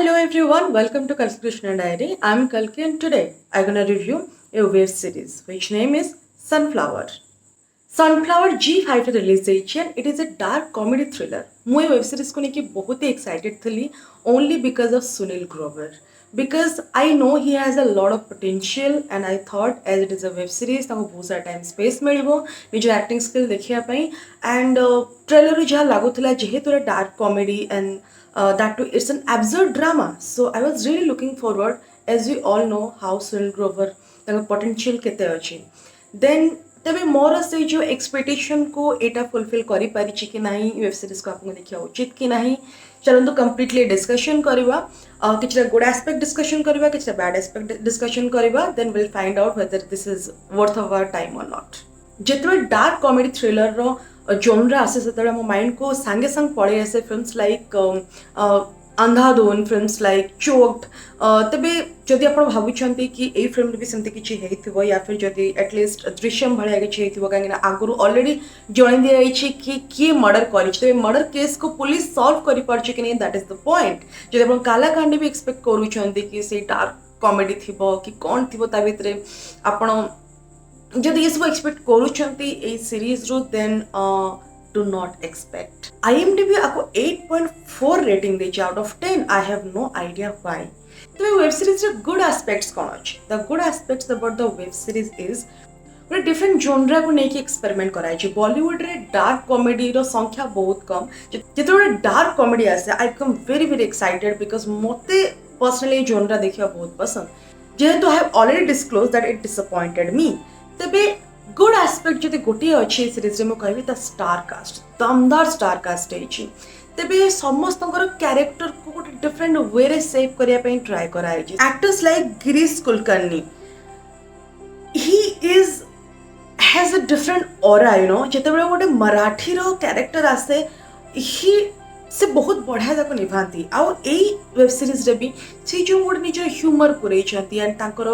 Hello everyone, welcome to Kalki Krishna Diary. I'm Kalki and today I'm gonna review a web series which name is Sunflower. Sunflower G5 release and it is a dark comedy thriller. ମୁଁ ଏ web series को लेके बहुत ही excited थी only because of Sunil Grover. Because I know he has a lot of potential and I thought as it is a web series ताको बहुत सारा time space मिलिबो निज acting skill देखिया पई and trailer रे जहाँ लागुथला जेहेतु dark comedy and that too it's an absurd drama. So I was really looking forward as we all know how Sunil Grover ताको potential केते अछि. Then तबे मोर से जो एक्सपेक्टेशन को एटा फुलफिल करि पारिछि कि नाही वेब सीरीज को आपन देखिया उचित कि नाही चलंतु कंप्लीटली डिस्कशन करबा किछटा गुड एस्पेक्ट डिस्कशन करबा किछटा बैड एस्पेक्ट डिस्कशन करबा then will find out whether this is worth of our time और नॉट जेतबे डार्क कॉमेडी थ्रिलर रो जोनरा आसे सेतबे मो माइंड को संगे संग पळे आसे films like Andhadhun films like Choked तबे जदि आपण भाबुछंती कि एई फिल्म भी सेमते किछि हेइथिबो या फिर जदि एटलीस्ट दृश्यम भलिया किछि हेइथिबो कांगिना आगुरु ऑलरेडी जणाई दिया आइछि कि के मर्डर करिछि तबे मर्डर केस को पुलिस सॉल्व करि परछि कि नै दैट इज द पॉइंट जदि आपण काला कांडी भी एक्सपेक्ट करूछंती कि से डार्क कॉमेडी थिबो कि कोन थिबो ता भितरे आपण जदि ये सब एक्सपेक्ट करूछंती एई सीरीज रो then do not expect. IMDb आपको 8.4 रेटिंग देछि out of 10. I have no idea why. तो वेब सीरीज रे गुड एस्पेक्ट्स कोन अछि? The good aspects about the web series is ଗୋଟେ डिफरेंट जोनरा को नेकी एक्सपेरिमेंट कराइ छै. बॉलीवुड रे डार्क कॉमेडी रो संख्या बहुत कम. जेतोरे डार्क कॉमेडी आसे I become very excited because Mote personally जोनरा देखिया बहुत पसंद. जेहेतु I have already disclose that it disappointed मी. तबे गुड एस्पेक्ट जदि गोटे अच्छी सीरीज में कहबी द स्टार कास्ट दमदार स्टार कास्ट है तेबे समस्त कैरेक्टर को गोटे डिफरेंट वे रे सेव करिया पे ट्राई कराई छै. Actors like Girish Kulkarni he is has a different aura you know जेते बेले गोटे मराठी रो कैरेक्टर आसे ही से बहुत बढ़िया जाको निभाती आउ एई वेब सीरीज रे भी से जो गोटे निज ह्यूमर पुरई छथि एंड तांकर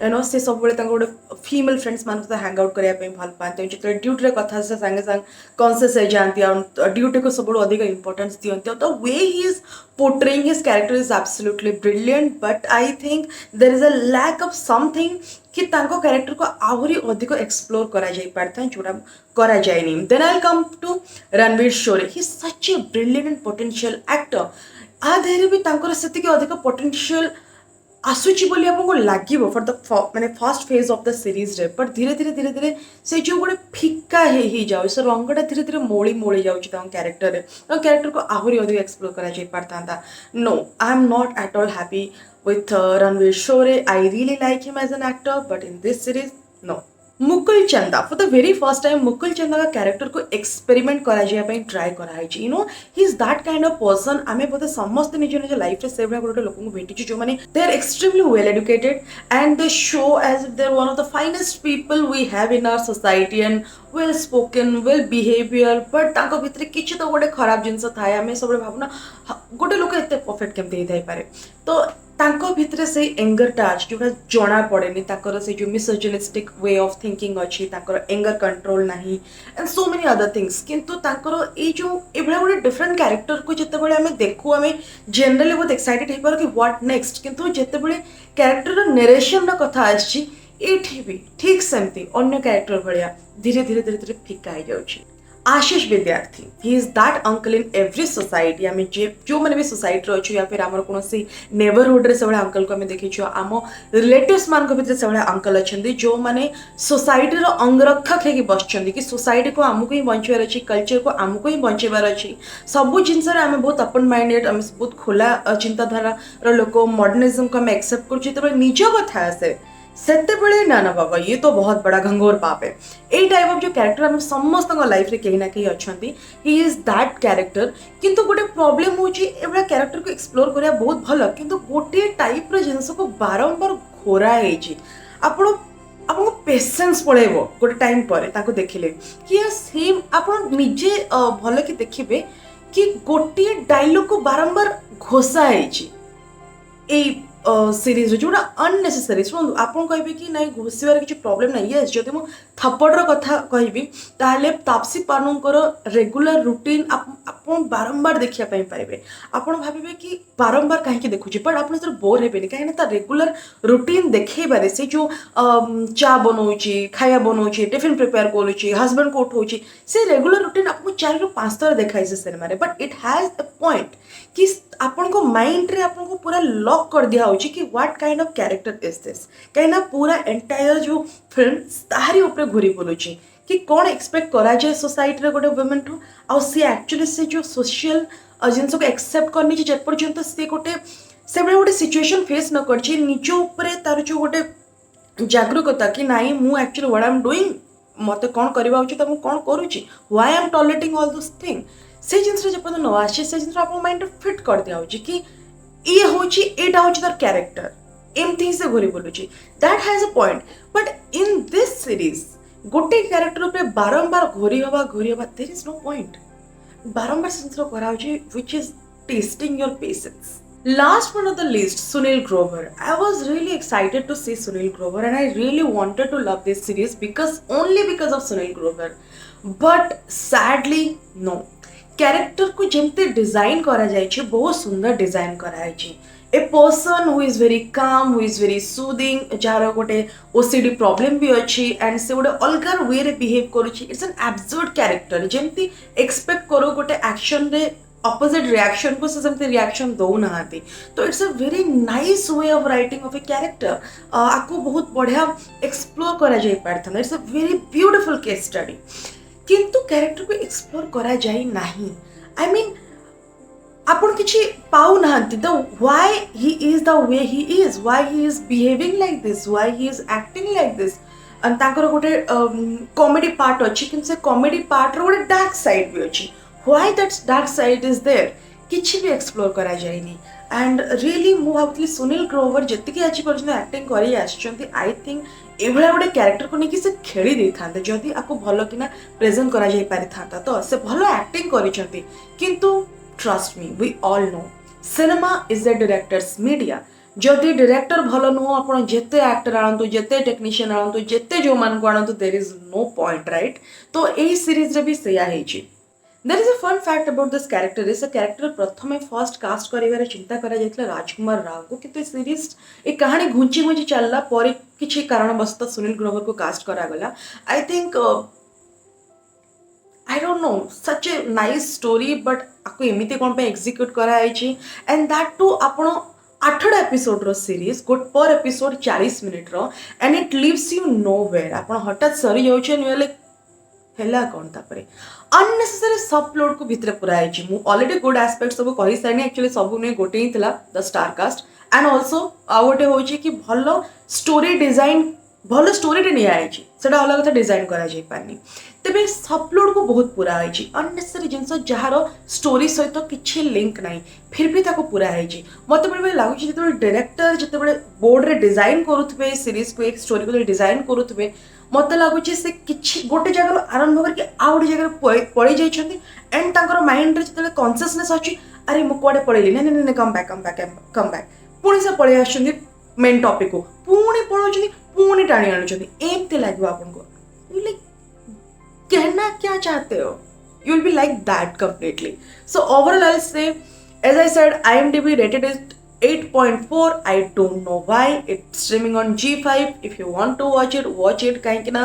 यू नो से सब बेले तांकर गोटे फीमेल फ्रेंड्स मान से हैंग आउट करिया पे भल पाते जेते ड्यूटी रे कथा से संगे संग कॉन्शियस हो जाती और ड्यूटी को सब अधिक इंपोर्टेंस दियंती the way he is portraying his character is absolutely brilliant but I think there is a lack of something कि तांको कैरेक्टर को आहुरी अधिक एक्सप्लोर करा जाई पारथा जोड़ा करा जायनी. Then I will come to Ranveer Shorey. He is such a brilliant and potential actor. आ देरे भी तांकर सेति के अधिक पोटेंशियल आसुची बोली आपको लागिबो फॉर द माने first phase of the series रे बट धीरे धीरे से जो गोटे फिका ही जाउ से रंगटा धीरे धीरे मोली जाउची ता कैरेक्टर रे तो कैरेक्टर को आहुरी अधिक एक्सप्लोर करा जाई पारता. No I am not at all happy with Ranveer Shore. I really like him as an actor, but in this series, no. Mukul Chanda for the very first time Mukul Chanda का कैरेक्टर को experiment करा जाय पे ट्राई करा है you know he is that kind of person आमे बोते समस्त निज निज लाइफ रे सेवरा गोटे लोक को भेटी जो माने they are extremely well educated and they show as if they are one of the finest people we have in our society and well spoken well behaviour but ताको भितरे किछि तो गोटे खराब जिंस थाए आमे सब भावना गोटे लोक एते परफेक्ट केम दे थाई पारे तो तांको भितरे से एंगर टाच जोटा जना पड़ेनी ताकर से जो मिसोजिनिस्टिक वे ऑफ थिंकिंग अच्छी ताकर एंगर कंट्रोल नहीं and so many other things किंतु ताकर ए जो एभला गोटे डिफरेंट कैरेक्टर को जते बेले हमें देखु हमें जनरली बहुत एक्साइटेड हे पर कि व्हाट नेक्स्ट किंतु जते बेले कैरेक्टर रो नरेशन रो कथा आछि एठी भी ठीक सेमती अन्य कैरेक्टर भलिया धीरे धीरे फिका हो जाउछि. आशीष विद्यार्थी he is that uncle in every society आम जो मैंने भी सोसाइटी अच्छे या फिर आम कौन नेबरहुड रे से अंकल को आम देखी आम रिलेटिव्स मान भर से अंकल अच्छा जो मैंने सोसाइटी अंगरक्षक होगी बसुँच कि सोसाइटी को आमको ही बचार अच्छी कल्चर को आमको ही बचार अच्छी सबू जिनस आम बहुत ओपन माइंडेड आम बहुत खोला चिंताधारा लोक मॉडर्निज्म को आम एक्सेप्ट कर निज कथा आसे सेते बड़े ना बाबा ये तो बहुत बड़ा घंघोर पाप है. ए टाइप ऑफ जो कैरेक्टर हम समस्त लाइफ रे कहीं ना कहीं अच्छी ही इज दैट कैरेक्टर किंतु गोटे प्रॉब्लम होची एबड़ा कैरेक्टर को एक्सप्लोर करिया बहुत भल किंतु गोटे टाइप रो जिंस को बारंबार घोरा हेची आपण आपको पेशेंस पड़ेबो गोटे टाइम पर ताको देखिले कि सेम आपण निजे भल कि देखिबे कि गोटे डायलॉग को बारंबार घोषा हेची ए सीरीज जोटा अननेसेसरी शुणु आप कहे कि ना घोषार किसी प्रोब्लेम ना ये जब मुझे थप्पड़ कथा कहि ताहले तापसी पानुंकर रेगुलर रूटीन आप बारंबार देखापी पाइबे आपड़ भावे कि बारंबार कहीं देखुचे बट आप बोर हेबेनि कहीं रेगुलर रूटीन देखेबारे से जो चा बनाऊँगी खाया बनाऊँगी टिफिन प्रिपेयर करुच्ची हजबैंड को उठाऊँ से रेगुलर रूटीन आपको 4 ରୁ 5 थर देखाई से cinema but it has a point कि आपण को माइंड रे आपण को पूरा लॉक कर दिया होची कि what kind of character is this कहीं पूरा एंटायर जो फिल्म तारी ऊपर घूरी बोलुची कि कौन एक्सपेक्ट करा जाए सोसाइटी रे गोटे वुमेन ठू आ सी एक्चुअली से जो सोशल जिनस को एक्सेप्ट करनी जे पर्यंत से गोटे से गोटे सिचुएशन फेस न कर निज ऊपर तार जो गोटे जागरूकता कि नाई मु actually what I am doing मते कौन करबा उचित मु कौन करूची why I am tolerating all this thing से जिनस जब न आसे से जिनस आप माइंड फिट कर दिया होची कि ये होची एटा होची तार कैरेक्टर एमती से घोरी बोलुची that has a point but in this series गोटे कैरेक्टर ऊपर बारंबार घोरी हवा देयर इज नो पॉइंट बारंबार जिनस करा होची which is testing your patience. Last but not the least, Sunil Grover. I was really excited to see Sunil Grover and I really wanted to love this series only because of Sunil Grover. But sadly, no. Character को जमते design करा जाइए बहुत सुंदर design करा है. A person who is very calm, who is very soothing, jar गोटे OCD problem भी अच्छी and से गोटे अलगार way रे behave करुची. It's an absurd character. जमती expect करो गोटे action रे opposite reaction को से समते reaction दो ना आती तो it's a very nice way of writing of a character आपको बहुत बढ़िया एक्सप्लोर करा जाई पारथन it's a very beautiful case study किंतु कैरेक्टर को एक्सप्लोर करा जाई नहीं आई मीन आपण किछि पाउ नाहंती the why he is the way he is why he is behaving like this why he is acting like this and ताकर गोटे कॉमेडी पार्ट अछि किंतु से कॉमेडी पार्ट रो गोटे डार्क साइड भी अछि why that dark side is there किछि भी एक्सप्लोर करा जायनी एंड रियली मु भाबुतली सुनील ग्रोवर जति आज पर्यंत एक्टिंग करी आछंती आई थिंक एभला गोटे कैरेक्टर को नेकी से खेली दे थांते जदि आपको भलो किना प्रेजेंट करा जाय पारि थांता तो से भलो एक्टिंग करिसंती किंतु trust me we all know cinema is a director's media जदि डायरेक्टर भलो नुह आपण जेते एक्टर आनंतु जेते टेक्नीशियन आनंतु जेते जो मान को आनंतु there is no point right तो एही सीरीज रे भी सेया हेची. There is a fun fact about this character is a character प्रथमे फर्स्ट कास्ट करिवार चिंता करा जायतला राजकुमार राव को किंतु सीरीज ए कहानी घुंची घुंची चलला पर किछि कारणवश सुनील ग्रोवर को कास्ट करा गला I think I don't know such a nice story but आपको एमिति कोन पे एग्जीक्यूट करा आइछि एंड दैट टू आपण 8टा एपिसोड रो सीरीज गोट पर एपिसोड 40 मिनिट रो and it leaves you nowhere आपण हठात सरी जाउछे नुले हेला कोन तापरे अननेसेसरी सब प्लॉट को भितर पुराई मु ऑलरेडी गुड एस्पेक्ट सब कहि सारी एक्चुअली सब ने गोटे ही थिला the star cast and also आ गोटे होची कि भलो स्टोरी डिजाइन भलो स्टोरी रे निया आइची सेटा अलग कथा डिजाइन करा जाई पानी तबे सब प्लॉट को बहुत पूरा आइची अननेसेसरी जिंस जहार स्टोरी सहित किछि लिंक नाही फिर भी ताको पूरा आइची मते बडे लागुची जेते डायरेक्टर जेते बोर्ड रे डिजाइन करूथबे सीरीज को एक स्टोरी को डिजाइन करूथबे मत लगुच से किछि गोटे जगह आरंभ करके आ गोटे जगह पड़ी जाइछंती एंड तांकर माइंड रे जते कॉन्शियसनेस अछि अरे मु कोडे पड़ेली ने ने कम बैक पुणी से पड़े आछंती मेन टॉपिक को पुणी पळोछंती पुणी टाणी आनुछंती एमते लागबो आपन को यू लाइक कहना क्या चाहते हो you will be like that completely. So overall I'll say, as I said, IMDb rated it 8.4. I don't know why. It's streaming on G5. If you want to watch it कहीं ना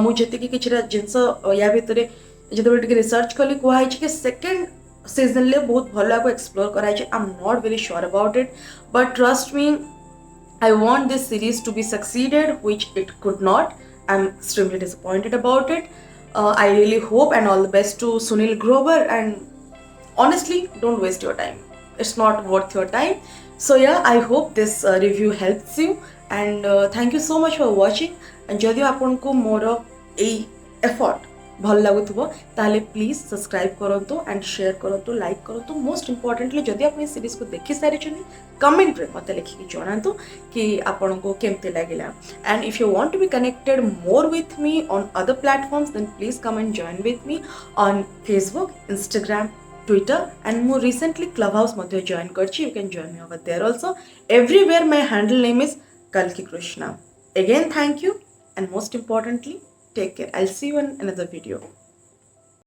मुझे कि किसी जिनस या भितर जो रिसर्च कली कहुई कि सेकेंड सीजन ले बहुत भल को एक्सप्लोर कराई आई am not very sure about it but trust me I want this series to be succeeded, which it could not. I'm extremely disappointed about it. I really hope and all the best to Sunil Grover, and honestly don't waste your time, it's not worth your time. So yeah, I hope this review helps you and thank you so much for watching. And जदि आपको मोर ए effort भल लगुव ताले please subscribe करंतु and share करंतु like करंतु most importantly जदि आप series को देखि सारी कमेंट रे मत लिखिक जनातु कि आपको केमती लगिला and if you want to be connected more with me on other platforms then please come and join with me on Facebook, Instagram Twitter, and more recently Clubhouse madhya join karchi. You can join me over there also. Everywhere my handle name is Kalki Krishna. Again, thank you, and most importantly, take care. I'll see you in another video.